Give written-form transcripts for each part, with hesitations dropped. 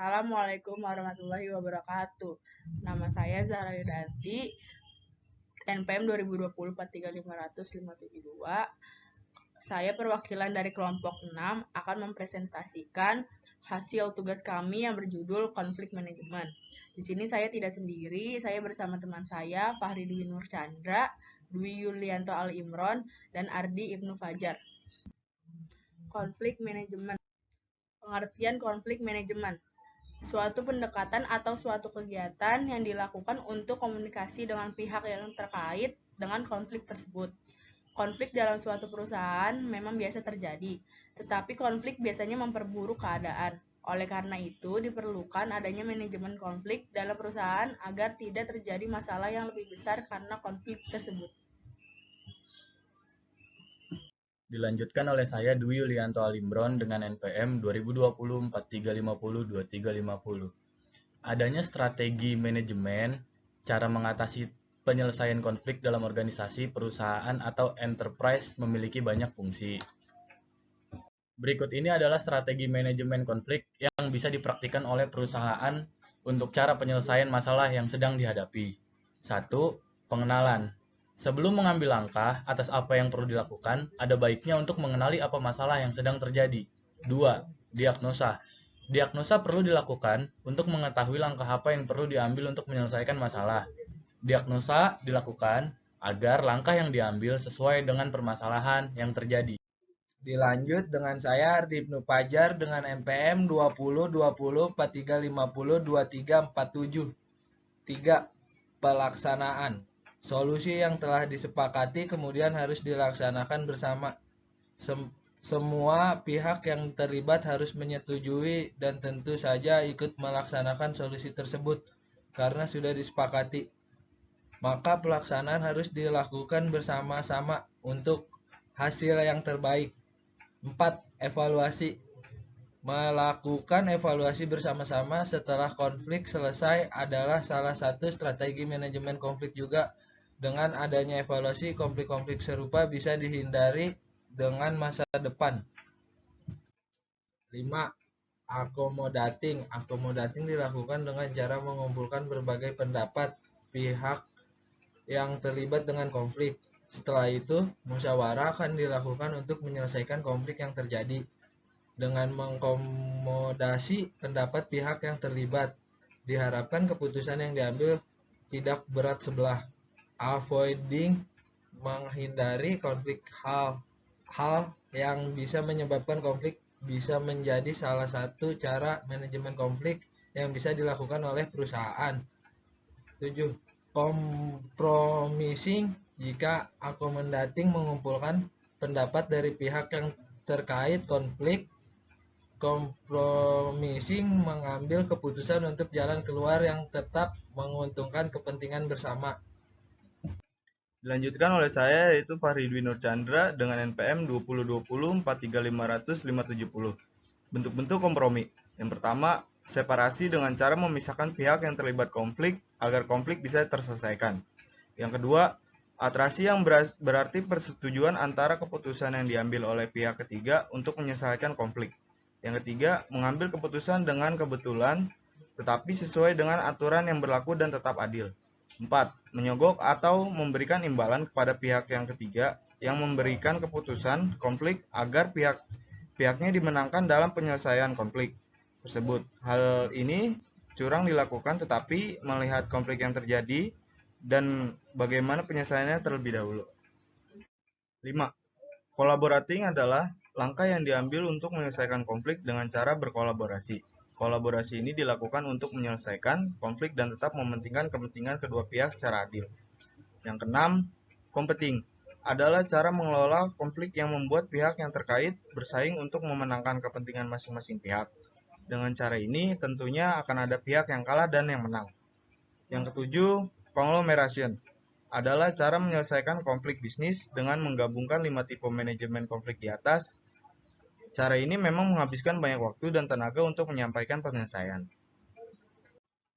Assalamualaikum warahmatullahi wabarakatuh. Nama saya Zahra Yudanti, NPM 2020-43500-572. Saya perwakilan dari kelompok 6 akan mempresentasikan hasil tugas kami yang berjudul konflik manajemen. Di sini saya tidak sendiri, saya bersama teman saya Fahri Dwi Nur Chandra, Dwi Yulianto Al Imron, dan Ardi Ibnu Fajar. Konflik manajemen. Pengertian konflik manajemen. Suatu pendekatan atau suatu kegiatan yang dilakukan untuk komunikasi dengan pihak yang terkait dengan konflik tersebut. Konflik dalam suatu perusahaan memang biasa terjadi, tetapi konflik biasanya memperburuk keadaan. Oleh karena itu, diperlukan adanya manajemen konflik dalam perusahaan agar tidak terjadi masalah yang lebih besar karena konflik tersebut. Dilanjutkan oleh saya Dwi Yulianto Alimron dengan NPM 2020-4350-2350. Adanya strategi manajemen, cara mengatasi penyelesaian konflik dalam organisasi, perusahaan, atau enterprise memiliki banyak fungsi. Berikut ini adalah strategi manajemen konflik yang bisa dipraktikkan oleh perusahaan untuk cara penyelesaian masalah yang sedang dihadapi. 1. Pengenalan. Sebelum mengambil langkah atas apa yang perlu dilakukan, ada baiknya untuk mengenali apa masalah yang sedang terjadi. 2. Diagnosa. Diagnosa perlu dilakukan untuk mengetahui langkah apa yang perlu diambil untuk menyelesaikan masalah. Diagnosa dilakukan agar langkah yang diambil sesuai dengan permasalahan yang terjadi. Dilanjut dengan saya Ardi Ibnu Fajar dengan NPM 2020-2350-2347. 3. Pelaksanaan. Solusi yang telah disepakati kemudian harus dilaksanakan bersama. Semua pihak yang terlibat harus menyetujui dan tentu saja ikut melaksanakan solusi tersebut karena sudah disepakati. Maka pelaksanaan harus dilakukan bersama-sama untuk hasil yang terbaik. 4. Evaluasi. Melakukan evaluasi bersama-sama setelah konflik selesai adalah salah satu strategi manajemen konflik juga. Dengan adanya evaluasi, konflik-konflik serupa bisa dihindari dengan masa depan. 5. Accommodating. Accommodating dilakukan dengan cara mengumpulkan berbagai pendapat pihak yang terlibat dengan konflik. Setelah itu, musyawarah akan dilakukan untuk menyelesaikan konflik yang terjadi. Dengan mengakomodasi pendapat pihak yang terlibat, diharapkan keputusan yang diambil tidak berat sebelah. Avoiding, menghindari konflik. Hal yang bisa menyebabkan konflik bisa menjadi salah satu cara manajemen konflik yang bisa dilakukan oleh perusahaan. 7. Compromising. Jika accommodating mengumpulkan pendapat dari pihak yang terkait konflik, compromising mengambil keputusan untuk jalan keluar yang tetap menguntungkan kepentingan bersama. Dilanjutkan oleh saya yaitu Fahri Dwi Nur Chandra dengan NPM 2020-4350-570. Bentuk-bentuk kompromi. Yang pertama, separasi dengan cara memisahkan pihak yang terlibat konflik agar konflik bisa terselesaikan. Yang kedua, atrasi yang berarti persetujuan antara keputusan yang diambil oleh pihak ketiga untuk menyelesaikan konflik. Yang ketiga, mengambil keputusan dengan kebetulan tetapi sesuai dengan aturan yang berlaku dan tetap adil. 4. Menyogok atau memberikan imbalan kepada pihak yang ketiga yang memberikan keputusan konflik agar pihaknya dimenangkan dalam penyelesaian konflik tersebut. Hal ini curang dilakukan tetapi melihat konflik yang terjadi dan bagaimana penyelesaiannya terlebih dahulu. 5. Collaborating adalah langkah yang diambil untuk menyelesaikan konflik dengan cara berkolaborasi. Kolaborasi ini dilakukan untuk menyelesaikan konflik dan tetap mementingkan kepentingan kedua pihak secara adil. Yang keenam, competing adalah cara mengelola konflik yang membuat pihak yang terkait bersaing untuk memenangkan kepentingan masing-masing pihak. Dengan cara ini, tentunya akan ada pihak yang kalah dan yang menang. Yang ketujuh, conglomeration adalah cara menyelesaikan konflik bisnis dengan menggabungkan 5 tipe manajemen konflik di atas. Cara ini memang menghabiskan banyak waktu dan tenaga untuk menyampaikan penyelesaian.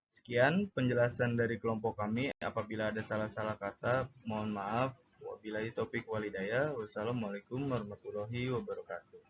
Sekian penjelasan dari kelompok kami. Apabila ada salah-salah kata, mohon maaf. Wabillahi taufik walhidayah. Wassalamualaikum warahmatullahi wabarakatuh.